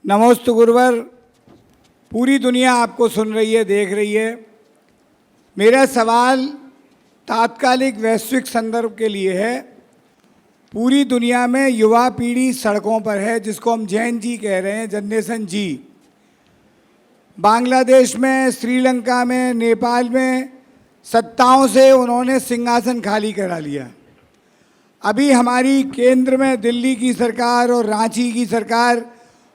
नमोस्तु गुरुवर। पूरी दुनिया आपको सुन रही है, देख रही है। मेरा सवाल तात्कालिक वैश्विक संदर्भ के लिए है। पूरी दुनिया में युवा पीढ़ी सड़कों पर है, जिसको हम जैन जी कह रहे हैं, जनरेशन जी। बांग्लादेश में, श्रीलंका में, नेपाल में सत्ताओं से उन्होंने सिंहासन खाली करा लिया। अभी हमारी केंद्र में दिल्ली की सरकार और रांची की सरकार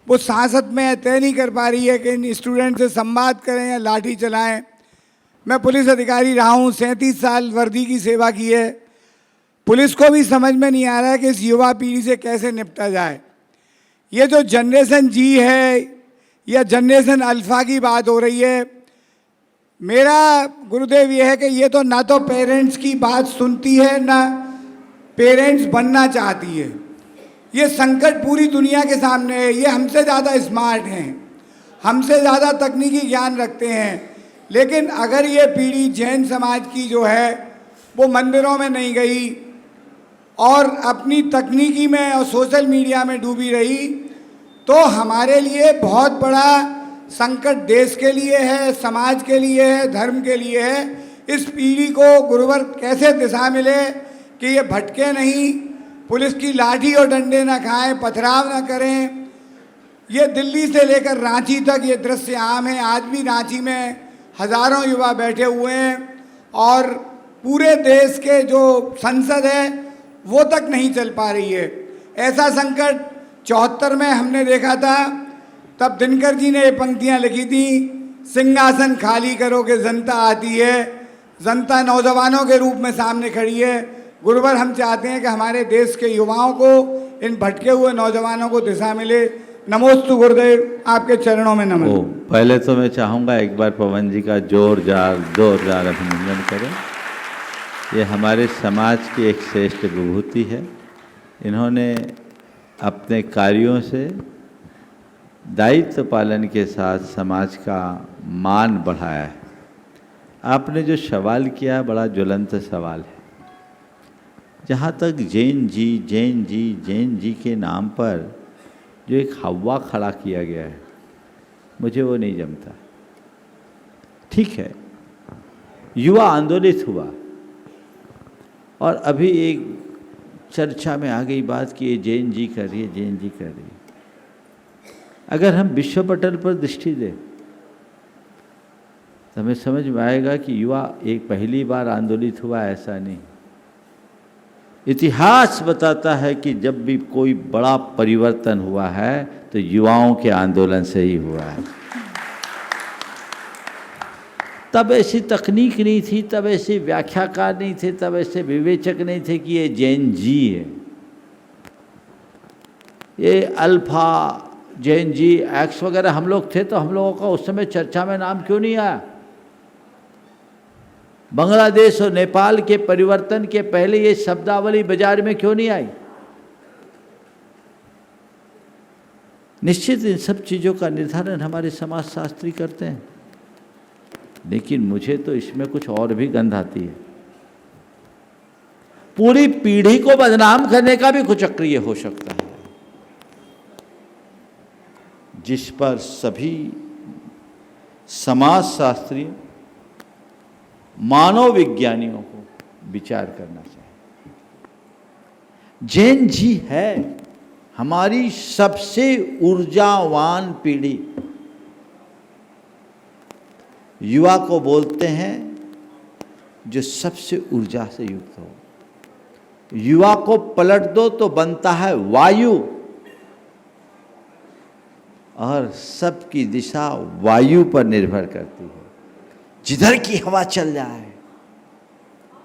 वो सांसद में तय नहीं कर पा रही है कि इन स्टूडेंट से संवाद करें या लाठी चलाएं। मैं पुलिस अधिकारी रहा हूँ, 37 साल वर्दी की सेवा की है। पुलिस को भी समझ में नहीं आ रहा है कि इस युवा पीढ़ी से कैसे निपटा जाए। ये जो जनरेशन जी है या जनरेशन अल्फा की बात हो रही है, मेरा गुरुदेव ये है कि ये तो ना तो पेरेंट्स की बात सुनती है, ना पेरेंट्स बनना चाहती है। ये संकट पूरी दुनिया के सामने है। ये हमसे ज़्यादा स्मार्ट हैं, हमसे ज़्यादा तकनीकी ज्ञान रखते हैं, लेकिन अगर ये पीढ़ी जैन समाज की जो है वो मंदिरों में नहीं गई और अपनी तकनीकी में और सोशल मीडिया में डूबी रही, तो हमारे लिए बहुत बड़ा संकट देश के लिए है, समाज के लिए है, धर्म के लिए है। इस पीढ़ी को गुरुवर कैसे दिशा मिले कि ये भटके नहीं, पुलिस की लाठी और डंडे ना खाएं, पथराव ना करें। ये दिल्ली से लेकर रांची तक ये दृश्य आम है। आज भी रांची में हज़ारों युवा बैठे हुए हैं और पूरे देश के जो संसद है वो तक नहीं चल पा रही है। ऐसा संकट 74 में हमने देखा था। तब दिनकर जी ने ये पंक्तियाँ लिखी थी, सिंहासन खाली करो कि जनता आती है। जनता नौजवानों के रूप में सामने खड़ी है। गुरुवर, हम चाहते हैं कि हमारे देश के युवाओं को, इन भटके हुए नौजवानों को दिशा मिले। नमोस्तु गुरुदेव, आपके चरणों में नमन। पहले तो मैं चाहूँगा एक बार पवन जी का जोरदार अभिनंदन करें। ये हमारे समाज की एक श्रेष्ठ विभूति है। इन्होंने अपने कार्यों से दायित्व पालन के साथ समाज का मान बढ़ाया है। आपने जो सवाल किया बड़ा ज्वलंत सवाल है। जहाँ तक जैन जी के नाम पर जो एक हवा खड़ा किया गया है, मुझे वो नहीं जमता। ठीक है, युवा आंदोलित हुआ और अभी एक चर्चा में आ गई बात कि ये जैन जी कर रही है, जैन जी कर रही है। अगर हम विश्व पटल पर दृष्टि दें तो हमें समझ में आएगा कि युवा एक पहली बार आंदोलित हुआ, ऐसा नहीं। इतिहास बताता है कि जब भी कोई बड़ा परिवर्तन हुआ है तो युवाओं के आंदोलन से ही हुआ है। तब ऐसी तकनीक नहीं थी, तब ऐसे व्याख्याकार नहीं थे, तब ऐसे विवेचक नहीं थे कि ये जैन जी है, ये अल्फा जैन जी एक्स वगैरह हम लोग थे। तो हम लोगों का उस समय चर्चा में नाम क्यों नहीं आया? बांग्लादेश और नेपाल के परिवर्तन के पहले ये शब्दावली बाजार में क्यों नहीं आई? निश्चित इन सब चीज़ों का निर्धारण हमारे समाजशास्त्री करते हैं, लेकिन मुझे तो इसमें कुछ और भी गंध आती है। पूरी पीढ़ी को बदनाम करने का भी कुछ चक्रीय हो सकता है, जिस पर सभी समाजशास्त्री, मानव विज्ञानियों को विचार करना चाहिए। जैन जी है हमारी सबसे ऊर्जावान पीढ़ी। युवा को बोलते हैं जो सबसे ऊर्जा से युक्त हो। युवा को पलट दो तो बनता है वायु, और सबकी दिशा वायु पर निर्भर करती है। जिधर की हवा चल जाए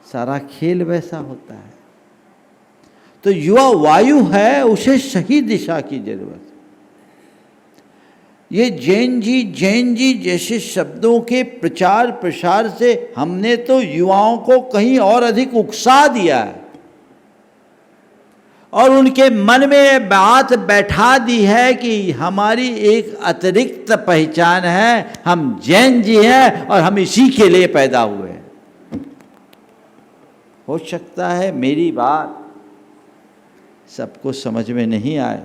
सारा खेल वैसा होता है। तो युवा वायु है, उसे सही दिशा की जरूरत है। ये जैन जी जैसे शब्दों के प्रचार प्रसार से हमने तो युवाओं को कहीं और अधिक उकसा दिया है और उनके मन में बात बैठा दी है कि हमारी एक अतिरिक्त पहचान है, हम जैन जी हैं और हम इसी के लिए पैदा हुए हैं। हो सकता है मेरी बात सबको समझ में नहीं आए,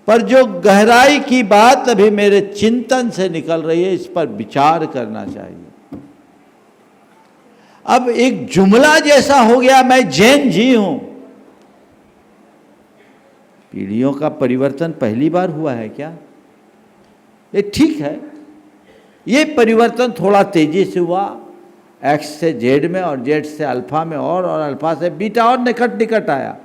पर जो गहराई की बात अभी मेरे चिंतन से निकल रही है, इस पर विचार करना चाहिए। अब एक जुमला जैसा हो गया, मैं जैन जी हूं। पीढ़ियों का परिवर्तन पहली बार हुआ है क्या? ये ठीक है, ये परिवर्तन थोड़ा तेजी से हुआ, एक्स से जेड में और जेड से अल्फा में और अल्फा से बीटा और निकट निकट आया।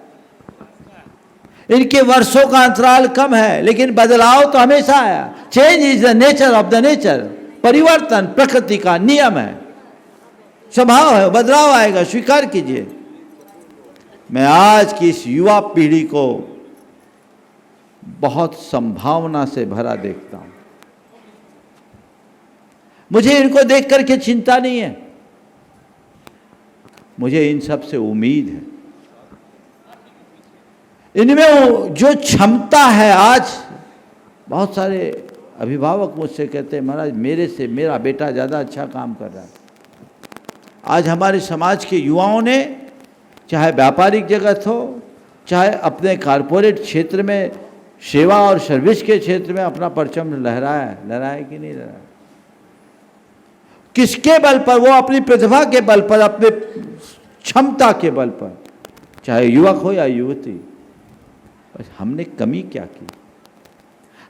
इनके वर्षों का अंतराल कम है, लेकिन बदलाव तो हमेशा आया। Change is the nature of the nature. परिवर्तन प्रकृति का नियम है, स्वभाव है, बदलाव आएगा, स्वीकार कीजिए। मैं आज की इस युवा पीढ़ी को बहुत संभावना से भरा देखता हूं। मुझे इनको देख करके चिंता नहीं है, मुझे इन सब से उम्मीद है। इनमें जो क्षमता है, आज बहुत सारे अभिभावक मुझसे कहते हैं, महाराज मेरे से मेरा बेटा ज़्यादा अच्छा काम कर रहा है। आज हमारे समाज के युवाओं ने, चाहे व्यापारिक जगत हो, चाहे अपने कारपोरेट क्षेत्र में सेवा और सर्विस के क्षेत्र में अपना परचम लहराया है कि नहीं लहराया? किसके बल पर? वो अपनी प्रतिभा के बल पर, अपने क्षमता के बल पर, चाहे युवक हो या युवती। हमने कमी क्या की?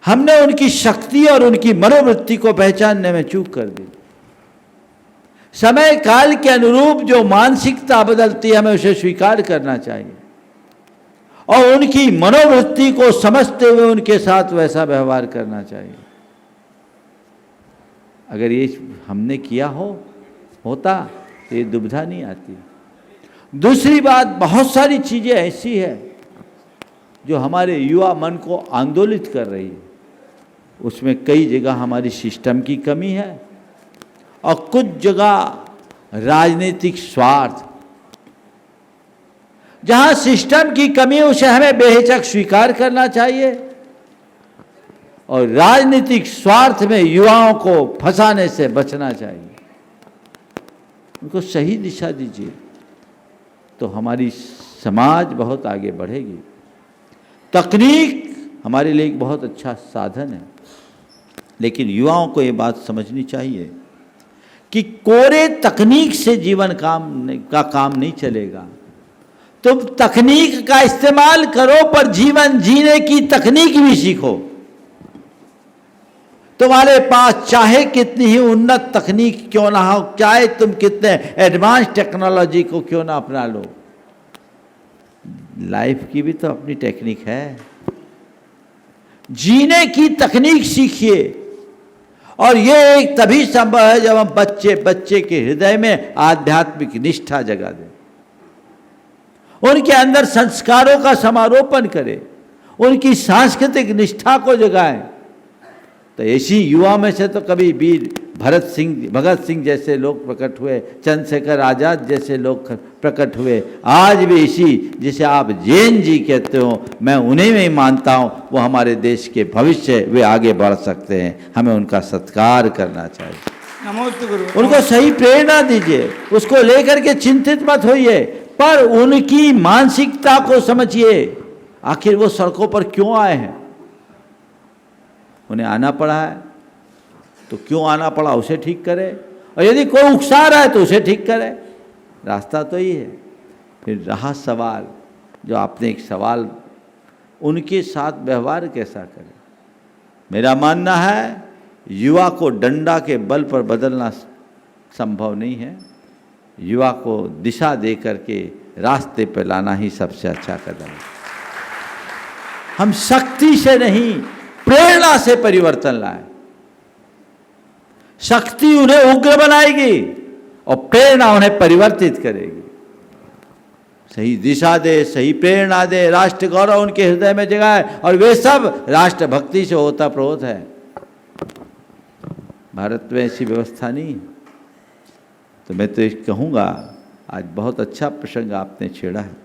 हमने उनकी शक्ति और उनकी मनोवृत्ति को पहचानने में चूक कर दी। समय काल के अनुरूप जो मानसिकता बदलती है, हमें उसे स्वीकार करना चाहिए और उनकी मनोवृत्ति को समझते हुए उनके साथ वैसा व्यवहार करना चाहिए। अगर ये हमने किया होता तो ये दुविधा नहीं आती। दूसरी बात, बहुत सारी चीजें ऐसी है जो हमारे युवा मन को आंदोलित कर रही है। उसमें कई जगह हमारी सिस्टम की कमी है और कुछ जगह राजनीतिक स्वार्थ। जहां सिस्टम की कमी है उसे हमें बेहिचक स्वीकार करना चाहिए और राजनीतिक स्वार्थ में युवाओं को फंसाने से बचना चाहिए। उनको सही दिशा दीजिए तो हमारी समाज बहुत आगे बढ़ेगी। तकनीक हमारे लिए एक बहुत अच्छा साधन है, लेकिन युवाओं को ये बात समझनी चाहिए कि कोरे तकनीक से जीवन का काम नहीं चलेगा। तुम तकनीक का इस्तेमाल करो, पर जीवन जीने की तकनीक भी सीखो। तुम्हारे पास चाहे कितनी ही उन्नत तकनीक क्यों ना हो, चाहे तुम कितने एडवांस टेक्नोलॉजी को क्यों ना अपना लो, लाइफ की भी तो अपनी टेक्निक है। जीने की तकनीक सीखिए और ये एक तभी संभव है जब हम बच्चे के हृदय में आध्यात्मिक निष्ठा जगा दें, उनके अंदर संस्कारों का समारोपण करें, उनकी सांस्कृतिक निष्ठा को जगाएं। तो ऐसी युवा में से तो कभी वीर भगत सिंह जैसे लोग प्रकट हुए, चंद्रशेखर आजाद जैसे लोग प्रकट हुए। आज भी इसी, जिसे आप जैन जी कहते हो, मैं उन्हें में ही मानता हूँ, वो हमारे देश के भविष्य, वे आगे बढ़ सकते हैं। हमें उनका सत्कार करना चाहिए। नमस्ते गुरु। उनको सही प्रेरणा दीजिए, उसको लेकर के चिंतित मत होइए, पर उनकी मानसिकता को समझिए। आखिर वो सड़कों पर क्यों आए हैं? उन्हें आना पड़ा है तो क्यों आना पड़ा उसे ठीक करे, और यदि कोई उकसा रहा है तो उसे ठीक करे। रास्ता तो ही है। फिर रहा सवाल, जो आपने एक सवाल, उनके साथ व्यवहार कैसा करें। मेरा मानना है युवा को डंडा के बल पर बदलना संभव नहीं है। युवा को दिशा दे करके रास्ते पर लाना ही सबसे अच्छा कदम है। हम शक्ति से नहीं, प्रेरणा से परिवर्तन लाएं। शक्ति उन्हें उग्र बनाएगी और प्रेरणा उन्हें परिवर्तित करेगी। सही दिशा दे, सही प्रेरणा दे, राष्ट्र गौरव उनके हृदय में जगाए, और वे सब राष्ट्रभक्ति से होता प्रोत है। भारत में ऐसी व्यवस्था नहीं। तो मैं तो कहूँगा, आज बहुत अच्छा प्रसंग आपने छेड़ा है,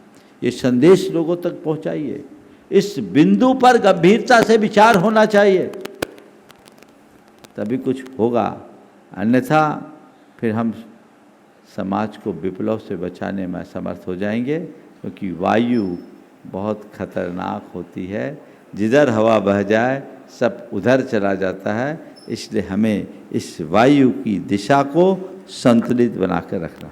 ये संदेश लोगों तक पहुँचाइए। इस बिंदु पर गंभीरता से विचार होना चाहिए, तभी कुछ होगा। अन्यथा फिर हम समाज को विप्लव से बचाने में असमर्थ हो जाएंगे, क्योंकि वायु बहुत खतरनाक होती है। जिधर हवा बह जाए सब उधर चला जाता है, इसलिए हमें इस वायु की दिशा को संतुलित बना कर रखना।